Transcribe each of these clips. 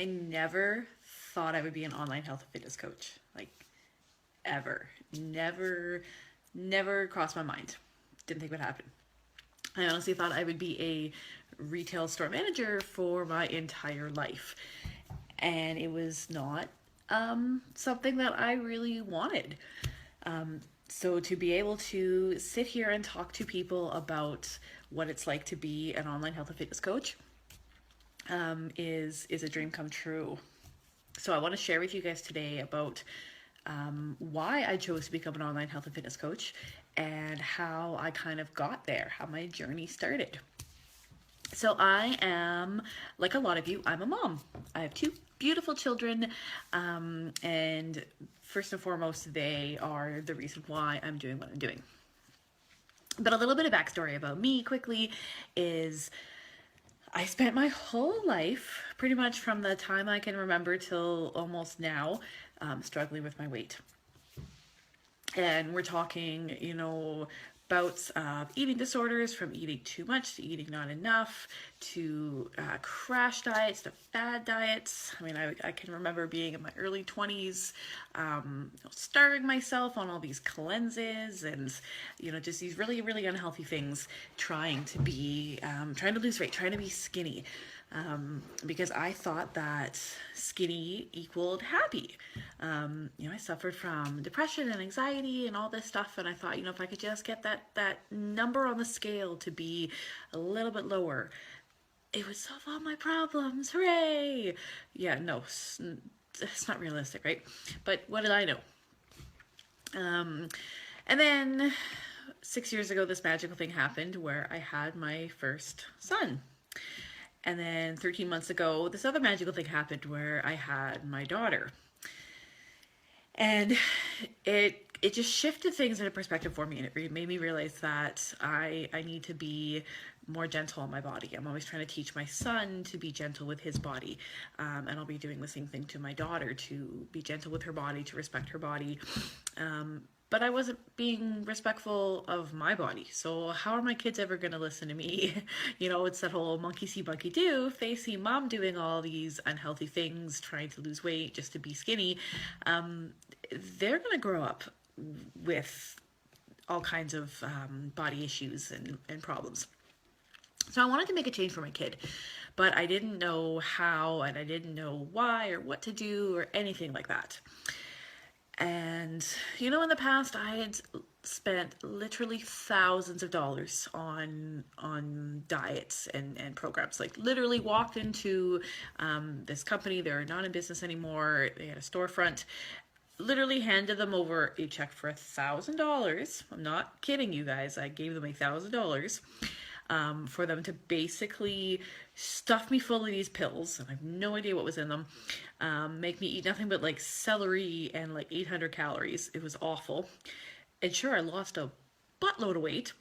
I never thought I would be an online health and fitness coach. Like, ever. Never crossed my mind. Didn't think it would happen. I honestly thought I would be a retail store manager for my entire life. And it was not something that I really wanted. So to be able to sit here and talk to people about what it's like to be an online health and fitness coach is a dream come true. So I want to share with you guys today about why I chose to become an online health and fitness coach and how I kind of got there, how my journey started. So I am, like a lot of you, I'm a mom. I have two beautiful children, and first and foremost, they are the reason why I'm doing what I'm doing. But a little bit of backstory about me quickly is I spent my whole life, pretty much from the time I can remember till almost now, struggling with my weight. And we're talking, bouts of eating disorders, from eating too much to eating not enough, to crash diets, to fad diets. I mean, I can remember being in my early 20s, starving myself on all these cleanses and, just these really, really unhealthy things, trying to lose weight, trying to be skinny. Because I thought that skinny equaled happy. I suffered from depression and anxiety and all this stuff, and I thought, if I could just get that number on the scale to be a little bit lower, it would solve all my problems. Hooray! Yeah, no, it's not realistic, right? But what did I know? And then 6 years ago, this magical thing happened where I had my first son. And then 13 months ago, this other magical thing happened where I had my daughter. And it just shifted things into perspective for me, and it made me realize that I need to be more gentle on my body. I'm always trying to teach my son to be gentle with his body, and I'll be doing the same thing to my daughter, to be gentle with her body, to respect her body. But I wasn't being respectful of my body. So how are my kids ever going to listen to me? It's that whole monkey see, monkey do. If they see mom doing all these unhealthy things, trying to lose weight just to be skinny, they're going to grow up with all kinds of body issues and problems. So I wanted to make a change for my kid, but I didn't know how, and I didn't know why or what to do or anything like that. And, in the past, I had spent literally thousands of dollars on diets and programs. Like, literally walked into this company. They're not in business anymore. They had a storefront. Literally handed them over a check for $1,000. I'm not kidding you guys. I gave them $1,000. For them to basically stuff me full of these pills, and I have no idea what was in them, make me eat nothing but like celery and like 800 calories. It was awful. And sure, I lost a buttload of weight,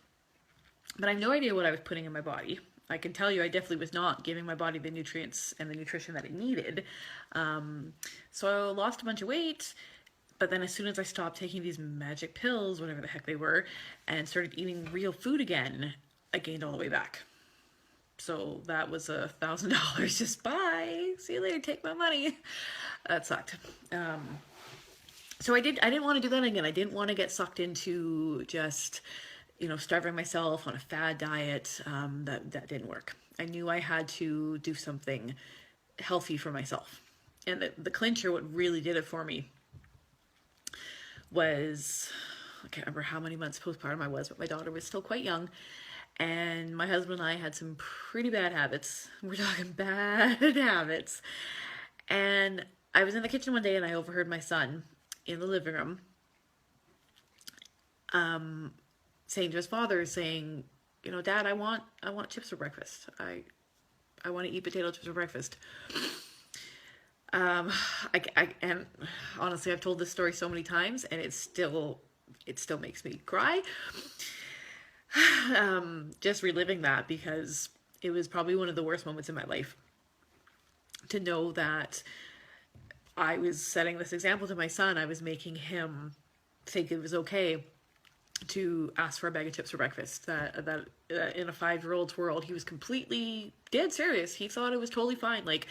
but I have no idea what I was putting in my body. I can tell you I definitely was not giving my body the nutrients and the nutrition that it needed. So I lost a bunch of weight. But then as soon as I stopped taking these magic pills, whatever the heck they were, and started eating real food again, I gained all the way back. So that was $1,000. Just bye. See you later. Take my money. That sucked. So I didn't want to do that again. I didn't want to get sucked into just, starving myself on a fad diet. That didn't work. I knew I had to do something healthy for myself. And the clincher, what really did it for me was, I can't remember how many months postpartum I was, but my daughter was still quite young. And my husband and I had some pretty bad habits. We're talking bad habits. And I was in the kitchen one day and I overheard my son in the living room saying to his father, saying, Dad, I want chips for breakfast. I want to eat potato chips for breakfast. And honestly, I've told this story so many times, and it still makes me cry. Just reliving that, because it was probably one of the worst moments in my life to know that I was setting this example to my son. I was making him think it was okay to ask for a bag of chips for breakfast. That in a 5-year-old's world, he was completely dead serious. He thought it was totally fine. Like,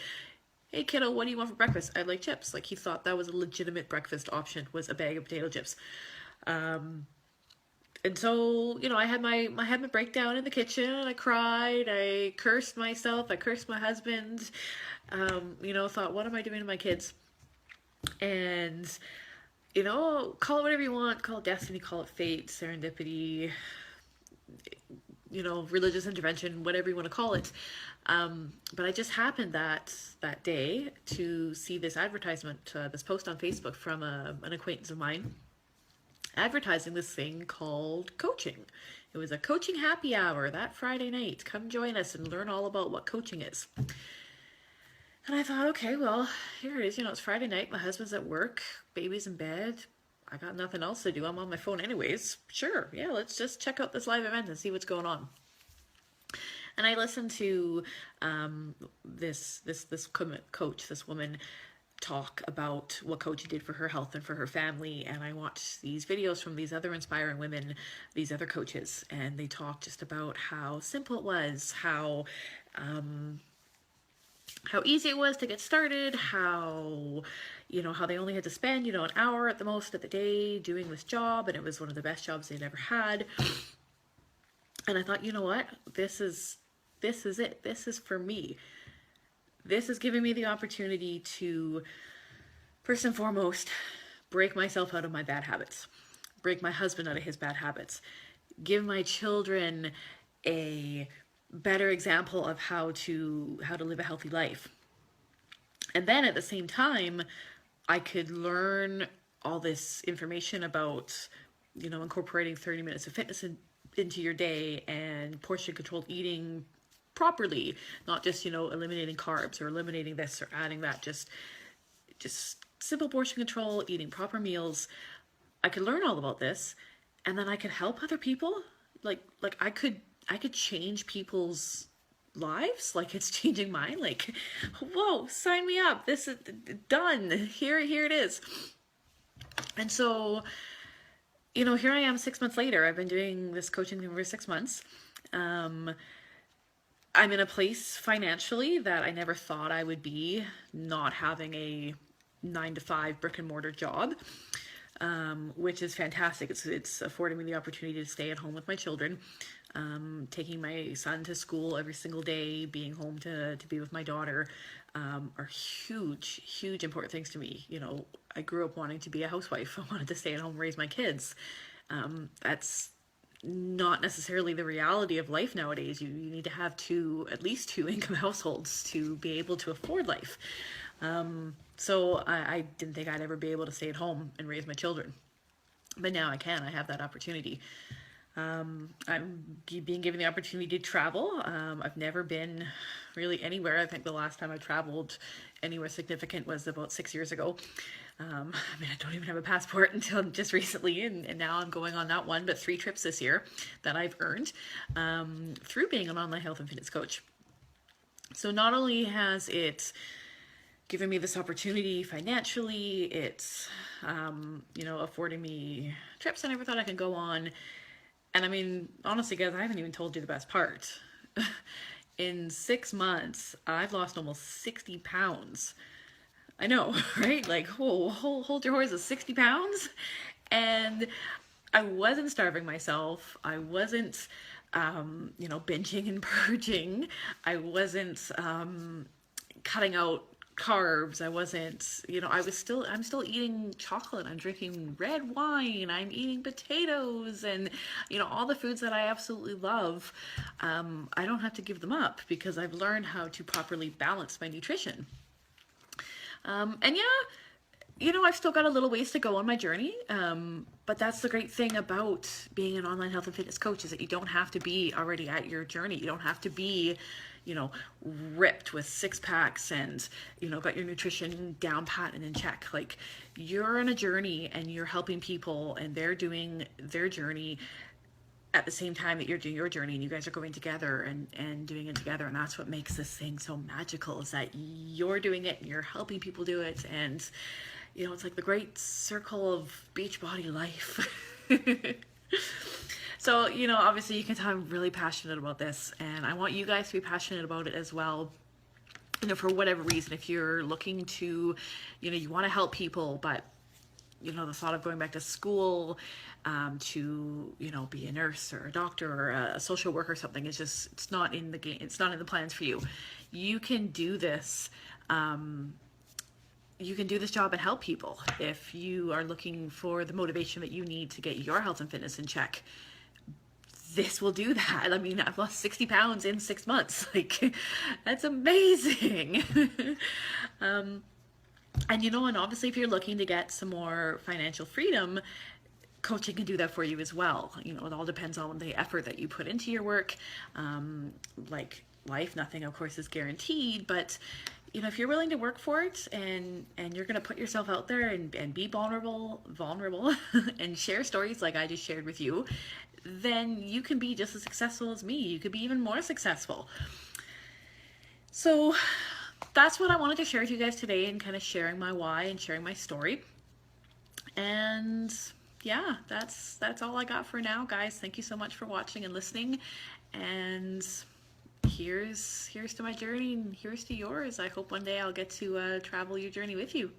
hey kiddo, what do you want for breakfast? I'd like chips. Like he thought that was a legitimate breakfast option, was a bag of potato chips. And so, I had my breakdown in the kitchen. I cried. I cursed myself. I cursed my husband. Thought, what am I doing to my kids? And call it whatever you want. Call it destiny. Call it fate, serendipity. Religious intervention, whatever you want to call it. But I just happened that day to see this advertisement, this post on Facebook from an acquaintance of mine, advertising this thing called coaching. It was a coaching happy hour that Friday night. Come join us and learn all about what coaching is. And I thought, okay, well, here it is. It's Friday night. My husband's at work. Baby's in bed. I got nothing else to do. I'm on my phone anyways. Sure, yeah, let's just check out this live event and see what's going on. And I listened to this coach, this woman, talk about what coaching did for her health and for her family. And I watched these videos from these other inspiring women, these other coaches, and they talked just about how simple it was, how easy it was to get started, how they only had to spend, an hour at the most of the day doing this job, and it was one of the best jobs they'd ever had. And I thought, you know what? This is it. This is for me. This is giving me the opportunity to, first and foremost, break myself out of my bad habits, break my husband out of his bad habits, give my children a better example of how to live a healthy life. And then at the same time, I could learn all this information about, incorporating 30 minutes of fitness into your day and portion controlled eating properly, not just, eliminating carbs or eliminating this or adding that, just simple portion control, eating proper meals. I could learn all about this, and then I could help other people. Like I could change people's lives like it's changing mine. Like, whoa, sign me up. This is done. Here it is. And so, here I am 6 months later. I've been doing this coaching for 6 months. I'm in a place financially that I never thought I would be, not having a 9-to-5 brick and mortar job, which is fantastic. It's affording me the opportunity to stay at home with my children, taking my son to school every single day, being home to be with my daughter, are huge important things to me. I grew up wanting to be a housewife. I wanted to stay at home, raise my kids. That's not necessarily the reality of life nowadays. You need to have at least two income households to be able to afford life. So I didn't think I'd ever be able to stay at home and raise my children. But now I can. I have that opportunity. I'm being given the opportunity to travel. I've never been really anywhere. I think the last time I traveled anywhere significant was about 6 years ago. I don't even have a passport until just recently, and now I'm going on not one, but 3 trips this year that I've earned through being an online health and fitness coach. So not only has it given me this opportunity financially, it's, affording me trips I never thought I could go on. And honestly, guys, I haven't even told you the best part. In 6 months, I've lost almost 60 pounds. I know, right? Like, hold your horses, 60 pounds? And I wasn't starving myself. I wasn't, binging and purging. I wasn't cutting out carbs. I wasn't, I'm still eating chocolate. I'm drinking red wine. I'm eating potatoes and, all the foods that I absolutely love. I don't have to give them up because I've learned how to properly balance my nutrition. I've still got a little ways to go on my journey. But that's the great thing about being an online health and fitness coach is that you don't have to be already at your journey. You don't have to be, ripped with 6 packs and, got your nutrition down pat and in check. Like, you're on a journey and you're helping people and they're doing their journey at the same time that you're doing your journey, and you guys are going together and doing it together. And that's what makes this thing so magical, is that you're doing it and you're helping people do it. And, it's like the great circle of Beachbody life. So, obviously you can tell I'm really passionate about this, and I want you guys to be passionate about it as well. for whatever reason, if you're looking to, you want to help people, but the thought of going back to school to be a nurse or a doctor or a social worker or something is just, it's not in the game, it's not in the plans for you. You can do this. You can do this job and help people. If you are looking for the motivation that you need to get your health and fitness in check, this will do that. I mean, I've lost 60 pounds in 6 months. Like, that's amazing. And and obviously if you're looking to get some more financial freedom, coaching can do that for you as well. It all depends on the effort that you put into your work. Like life, nothing of course is guaranteed, but if you're willing to work for it and you're going to put yourself out there and be vulnerable and share stories like I just shared with you, then you can be just as successful as me. You could be even more successful. So that's what I wanted to share with you guys today, and kind of sharing my why and sharing my story. And yeah, that's all I got for now, guys. Thank you so much for watching and listening. And here's to my journey, and here's to yours. I hope one day I'll get to travel your journey with you.